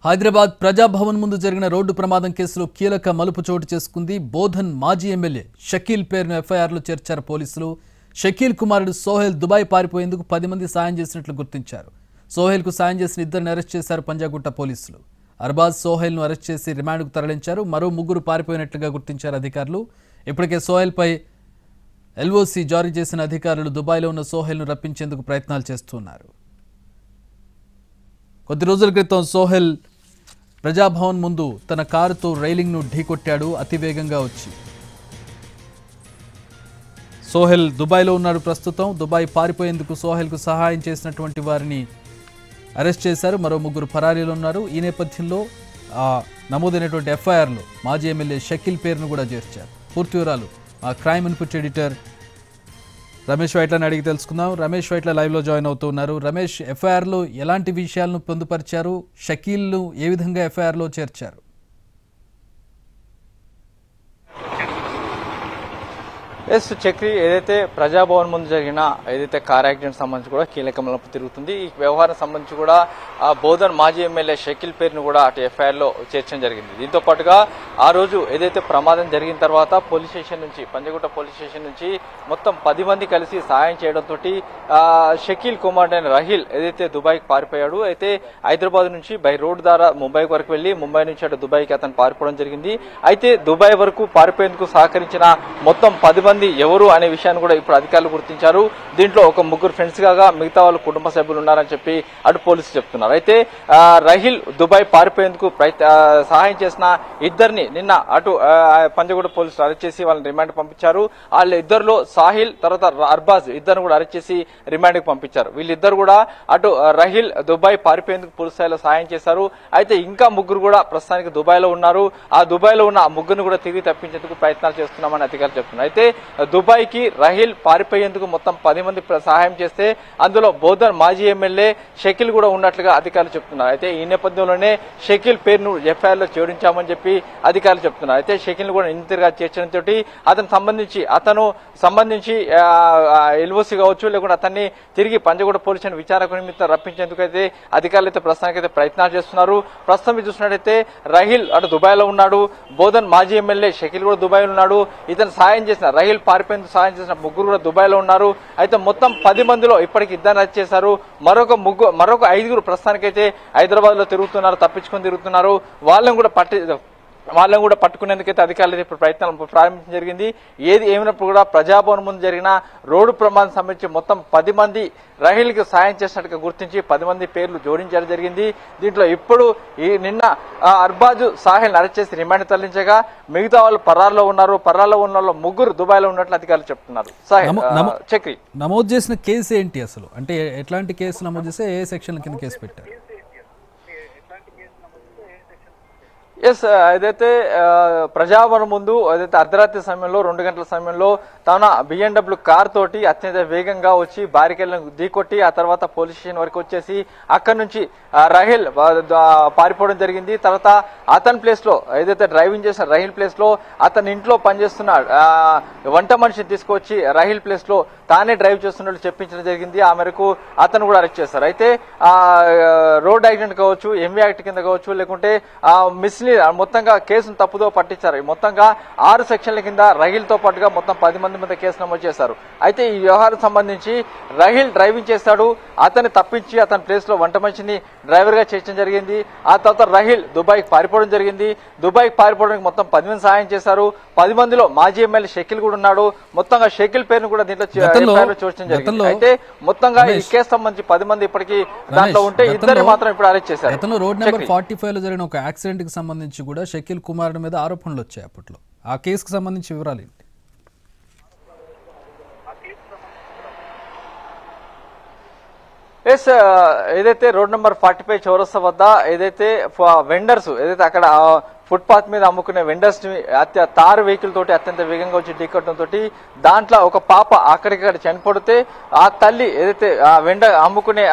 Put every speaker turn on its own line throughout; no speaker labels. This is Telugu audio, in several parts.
హైదరాబాద్ ప్రజాభవన్ ముందు జరిగిన రోడ్డు ప్రమాదం కేసులో కీలక మలుపు చోటు చేసుకుంది. బోధన్ మాజీ ఎమ్మెల్యే షకీల్ పేరును ఎఫ్ఐఆర్లో చేర్చారు పోలీసులు. షకీల్ కుమారుడు సోహెల్ దుబాయ్ పారిపోయేందుకు 10 మంది సాయం చేసినట్లు గుర్తించారు. సోహెల్కు సాయం చేసిన ఇద్దరిని అరెస్ట్ చేశారు పంజాగుట్ట పోలీసులు. అర్బాజ్ సోహెల్ను అరెస్ట్ చేసి రిమాండ్కు తరలించారు. మరో 3 పారిపోయినట్లుగా గుర్తించారు అధికారులు. ఇప్పటికే సోహెల్పై ఎల్ఓసి జారీ చేసిన అధికారులు దుబాయ్లో ఉన్న సోహెల్ను రప్పించేందుకు ప్రయత్నాలు చేస్తున్నారు. కొద్ది రోజుల క్రితం సోహెల్ ప్రజాభవన్ ముందు తన కారుతో రైలింగ్ను ఢీకొట్టాడు అతివేగంగా వచ్చి. సోహెల్ దుబాయ్లో ఉన్నాడు ప్రస్తుతం. దుబాయ్ పారిపోయేందుకు సోహెల్కు సహాయం చేసినటువంటి వారిని అరెస్ట్ చేశారు. మరో 3 పరారీలు ఉన్నారు. ఈ నేపథ్యంలో నమోదైనటువంటి ఎఫ్ఐఆర్లో మాజీ ఎమ్మెల్యే షకీల్ పేరును కూడా చేర్చారు. పూర్తి వివరాలు మా క్రైమ్ ఇన్పుట్ ఎడిటర్ రమేష్ వైట్లని అడిగి తెలుసుకుందాం. రమేష్ వైట్ల లైవ్లో జాయిన్ అవుతున్నారు. రమేష్, ఎఫ్ఐఆర్లో ఎలాంటి విషయాలను పొందుపరిచారు? షకీల్ను ఏ విధంగా ఎఫ్ఐఆర్లో చేర్చారు?
ఎస్ చక్రి, ఏదైతే ప్రజాభవన్ ముందు జరిగిన ఏదైతే కార్ యాక్సిడెంట్ సంబంధించి కూడా కీలక మలుపు తిరుగుతుంది. ఈ వ్యవహారం సంబంధించి కూడా బోధన్ మాజీ ఎమ్మెల్యే షకీల్ పేరును కూడా అటు ఎఫ్ఐఆర్లో చేర్చడం జరిగింది. దీంతో పాటుగా ఆ రోజు ఏదైతే ప్రమాదం జరిగిన తర్వాత పోలీస్ స్టేషన్ నుంచి, పంజాగుట్ట పోలీస్ స్టేషన్ నుంచి మొత్తం 10 మంది కలిసి సహాయం చేయడంతో షకీల్ కుమార్ అయిన రహిల్ ఏదైతే దుబాయ్కి పారిపోయాడు, అయితే హైదరాబాద్ నుంచి బై రోడ్ ద్వారా ముంబై వరకు వెళ్లి ముంబై నుంచి అటు దుబాయ్కి అతను పారిపోవడం జరిగింది. అయితే దుబాయ్ వరకు పారిపోయేందుకు సహకరించిన మొత్తం 10 మంది ఎవరు అనే విషయాన్ని కూడా ఇప్పుడు అధికారులు గుర్తించారు. దీంట్లో ఒక 3 ఫ్రెండ్స్ కాగా మిగతా వాళ్ళు కుటుంబ సభ్యులు ఉన్నారని చెప్పి అటు పోలీసులు చెప్తున్నారు. అయితే రహిల్ దుబాయ్ పారిపోయేందుకు సహాయం చేసిన ఇద్దరిని నిన్న అటు పంజాగుట్ట పోలీసులు అరెస్ట్ చేసి వాళ్ళని రిమాండ్ పంపించారు. వాళ్ళ ఇద్దరిలో సాహిల్ తర్వాత అర్బాజ్ ఇద్దరిని కూడా అరెస్ట్ చేసి రిమాండ్ కి పంపించారు. వీళ్ళిద్దరు కూడా అటు రహిల్ దుబాయ్ పారిపోయేందుకు పూర్తి స్థాయిలో సహాయం చేశారు. అయితే ఇంకా 3 కూడా ప్రస్తుతానికి దుబాయ్ లో ఉన్నారు. ఆ దుబాయ్ లో ఉన్న ఆ 3ని కూడా తిరిగి తప్పించేందుకు ప్రయత్నాలు చేస్తున్నామని అధికారులు చెప్తున్నారు. అయితే దుబాయ్ కి రహిల్ పారిపోయేందుకు మొత్తం 10 మంది సహాయం చేస్తే అందులో బోధన్ మాజీ ఎమ్మెల్యే షకీల్ కూడా ఉన్నట్లుగా అధికారులు చెప్తున్నారు. అయితే ఈ నేపథ్యంలోనే షకీల్ పేరును ఎఫ్ఐఆర్ లో చేర్చామని చెప్పి అధికారులు చెప్తున్నారు. అయితే షకీల్ కూడా నిందితుడిగా చేర్చడంతో అతను సంబంధించి ఎల్ఓసి కావచ్చు, లేకుంటే అతన్ని తిరిగి పంజాగుట్ట పోలీస్ స్టేషన్ విచారణ నిమిత్తం రప్పించేందుకు అయితే అధికారులు అయితే ప్రస్తుతానికైతే ప్రయత్నాలు చేస్తున్నారు. ప్రస్తుతం చూసినట్టయితే రహిల్ అటు దుబాయ్ లో ఉన్నాడు. బోధన్ మాజీ ఎమ్మెల్యే షకీల్ కూడా దుబాయ్ లో ఉన్నాడు. ఇతను సాయం చేసిన రహిల్ పారిపోయేందుకు సాయం చేసిన 3 కూడా దుబాయ్ లో ఉన్నారు. అయితే మొత్తం 10 మందిలో ఇప్పటికి 2 అరెస్ట్ చేశారు. మరొక 5 ప్రస్తుతానికైతే హైదరాబాద్ లో తప్పించుకొని తిరుగుతున్నారు. వాళ్ళని కూడా పట్టుకునేందుకైతే అధికారులు ఇప్పుడు ప్రయత్నాలు ప్రారంభించడం జరిగింది. ఏది ఏమైనప్పుడు కూడా ప్రజాభవన్ ముందు జరిగిన రోడ్డు ప్రమాదం సంబంధించి మొత్తం 10 మంది రహిల్కి సాయం చేసినట్టుగా గుర్తించి 10 మంది పేర్లు జోడించడం జరిగింది. దీంట్లో ఇప్పుడు నిన్న అర్బాజ్ సాహిల్ అరెస్ట్ చేసి రిమాండ్ తరలించగా మిగతా వాళ్ళు పరాల్లో ఉన్నారు. పరాల్లో ఉన్న వాళ్ళు 3 దుబాయ్ లో ఉన్నట్లు అధికారులు చెప్తున్నారు. చక్రి,
నమోదు చేసిన కేసు ఏంటి అసలు? అంటే ఎట్లాంటి కేసు నమోదు చేస్తే ఏ సెక్షన్ కింద కేసు పెట్టారు?
ఎస్, ఏదైతే ప్రజాభవన్ ముందు ఏదైతే అర్ధరాత్రి సమయంలో 2 గంటల సమయంలో తన BMW కార్ తోటి అత్యంత వేగంగా వచ్చి బారికేళ్లను ఢీకొట్టి ఆ తర్వాత పోలీస్ స్టేషన్ వరకు వచ్చేసి అక్కడి నుంచి రహిల్ పారిపోవడం జరిగింది. తర్వాత అతని ప్లేస్ లో ఏదైతే డ్రైవింగ్ చేసిన రహిల్ ప్లేస్ లో అతని ఇంట్లో పనిచేస్తున్న వంట మనిషిని తీసుకొచ్చి రహిల్ ప్లేస్ లో తానే డ్రైవ్ చేస్తున్నట్లు చెప్పించడం జరిగింది. ఆ మేరకు అతను కూడా అరెస్ట్ చేశారు. అయితే రోడ్ యాక్సిడెంట్ కావచ్చు, ఎంవీ యాక్ట్ కింద కావచ్చు, లేకుంటే మిస్లీ మొత్తంగా కేసును తప్పుదో పట్టించారు. మొత్తంగా 6 సెక్షన్ల కింద రహిల్ తో పాటుగా మొత్తం 10 మంది మీద కేసు నమోదు చేశారు. అయితే ఈ వ్యవహారం సంబంధించి రహిల్ డ్రైవింగ్ చేస్తాడు, అతన్ని తప్పించి అతని ప్లేస్ లో వంట మనిషిని డ్రైవర్ గా చేర్చడం జరిగింది. ఆ తర్వాత రహిల్ దుబాయ్కి పారిపోవడం జరిగింది. దుబాయ్కి పారిపోవడానికి మొత్తం 10 మంది సహాయం చేశారు. 10 మందిలో మాజీ ఎమ్మెల్యే షకీల్ కూడా ఉన్నాడు. మొత్తంగా షకీల్ పేరును కూడా దీంట్లో చూడడం జరిగింది. అయితే మొత్తంగా ఈ కేసు సంబంధించి 10 మంది ఇప్పటికీ దాంట్లో ఉంటే ఇద్దరు మాత్రం ఇప్పుడు అరెస్ట్ చేశారు.
రోడ్ నెంబర్ 45 లో జరిగిన ఒక యాక్సిడెంట్ కి సంబంధించి కూడా షకీల్ కుమార్ మీద ఆరోపణలు వచ్చాయి అప్పట్లో. ఆ కేసుకు సంబంధించి వివరాలు ఏంటి?
ఎస్, ఏదైతే రోడ్ నెంబర్ 45 చౌరస్తా వద్ద ఏదైతే వెండర్స్ ఏదైతే అక్కడ ఫుట్పాత్ మీద అమ్ముకునే వెండర్స్ ని తారు వెహికల్ తోటి అత్యంత వేగంగా వచ్చి ఢీకొట్టడంతో దాంట్లో ఒక పాప అక్కడిక్కడ చనిపడితే ఆ తల్లి ఏదైతే అమ్ముకునే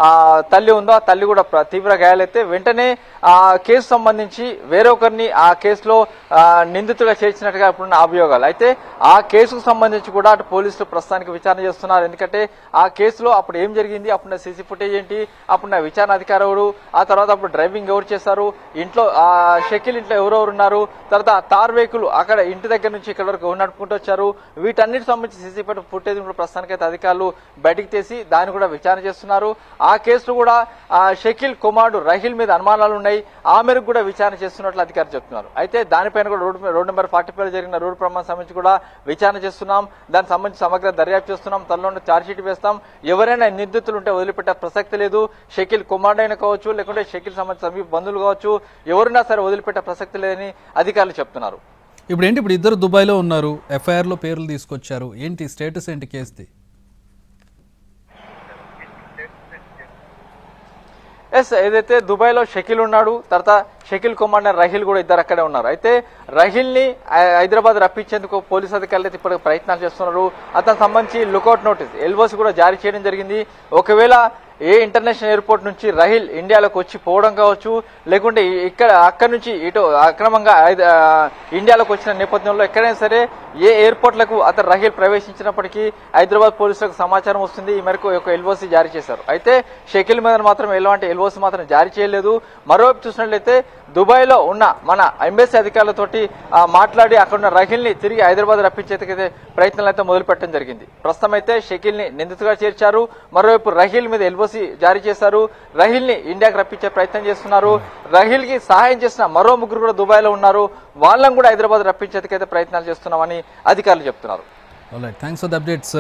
ఆ తల్లి ఉందో ఆ తల్లి కూడా తీవ్ర గాయాలైతే వెంటనే ఆ కేసు సంబంధించి వేరొకరిని ఆ కేసులో నిందితులుగా చేర్చినట్టుగా ఇప్పుడున్న అభియోగాలు. అయితే ఆ కేసుకు సంబంధించి కూడా అటు పోలీసులు ప్రస్తుతానికి విచారణ చేస్తున్నారు. ఎందుకంటే ఆ కేసులో అప్పుడు ఏం జరిగింది, అప్పుడున్న సీసీ ఫుటేజ్ ఏంటి, అప్పుడున్న విచారణ అధికారి ఎవరు, ఆ తర్వాత అప్పుడు డ్రైవింగ్ ఎవరు చేశారు, ఇంట్లో ఆ షకీల్ ఇంట్లో ఎవరెవరు ఉన్నారు, తర్వాత తార్ వెహికల్ అక్కడ ఇంటి దగ్గర నుంచి ఇక్కడ వరకు నడుపుకుంటూ వచ్చారు, వీటన్నిటి సంబంధించి సీసీ ఫుటేజ్ కూడా ప్రస్తుతానికైతే అధికారులు బయటికి తీసి దాన్ని కూడా విచారణ చేస్తున్నారు. ఆ కేసులో కూడా షకీల్ కుమారుడు రహీల్ మీద అనుమానాలు ఉన్నాయి, ఆ మేరకు కూడా విచారణ చేస్తున్నట్లు అధికారులు చెప్తున్నారు. అయితే దానిపైన కూడా రోడ్ నెంబర్ 45 జరిగిన రోడ్డు ప్రమాదం సంబంధించి కూడా విచారణ చేస్తున్నాం, దానికి సంబంధించి సమగ్ర దర్యాప్తు చేస్తున్నాం, త్వరలో ఛార్జ్షీట్ వేస్తాం. ఎవరైనా నిందితులు ఉంటే వదిలిపెట్టే ప్రసక్తి లేదు. షకీల్ కుమారుడు అయినా కావచ్చు, లేకుంటే షకీల్ సంబంధించిన సమీప బంధువులు కావచ్చు, ఎవరైనా సరే వదిలిపెట్టే ప్రసక్తి లేదని అధికారులు చెప్తున్నారు.
ఇప్పుడు ఇద్దరు దుబాయ్లో ఉన్నారు, ఎఫ్ఐఆర్లో పేర్లు తీసుకొచ్చారు, ఏంటి స్టేటస్ ఏంటి కేసుది?
ఏదైతే దుబాయ్ లో షకీల్ ఉన్నాడు, తర్వాత షకీల్ కుమార్ రహీల్ కూడా ఇద్దరు అక్కడే ఉన్నారు. అయితే రహీల్ ని హైదరాబాద్ రప్పించేందుకు పోలీసు అధికారులు అయితే ఇప్పుడు ప్రయత్నాలు చేస్తున్నారు. అతనికి సంబంధించి లుకౌట్ నోటీస్ ఎల్ఓసి కూడా జారీ చేయడం జరిగింది. ఒకవేళ ఏ ఇంటర్నేషనల్ ఎయిర్పోర్ట్ నుంచి రహీల్ ఇండియాలోకి వచ్చి పోవడం కావచ్చు, లేకుంటే అక్కడి నుంచి ఇటు అక్రమంగా ఇండియాలోకి వచ్చిన నేపథ్యంలో ఎక్కడైనా సరే ఏ ఎయిర్పోర్ట్లకు అతను రహీల్ ప్రవేశించినప్పటికీ హైదరాబాద్ పోలీసులకు సమాచారం వస్తుంది. ఈ మేరకు ఒక ఎల్ఓసి జారీ చేశారు. అయితే షకీల్ మీద మాత్రం ఎలాంటి ఎల్ఓసి మాత్రం జారీ చేయలేదు. మరోవైపు చూసినట్లయితే దుబాయ్ లో ఉన్న మన ఎంబసీ అధికారులతోటి మాట్లాడి అక్కడ ఉన్న రహీల్ ని తిరిగి హైదరాబాద్ రప్పించేందుకైతే ప్రయత్నాలు అయితే మొదలు పెట్టడం జరిగింది. ప్రస్తుతం అయితే షకీల్ ని నిందితుగా చేర్చారు. మరోవైపు రహీల్ మీద ఎల్ఓసి జారీ చేశారు. రహీల్ ని ఇండియాకి రప్పించే ప్రయత్నం చేస్తున్నారు. రహీల్ కి సహాయం చేసిన మరో ముగ్గురు కూడా దుబాయ్ లో ఉన్నారు. వాళ్ళని కూడా హైదరాబాద్ రప్పించేందుకైతే ప్రయత్నాలు చేస్తున్నామని అధికారులు చెప్తున్నారు.
Thanks for the updates.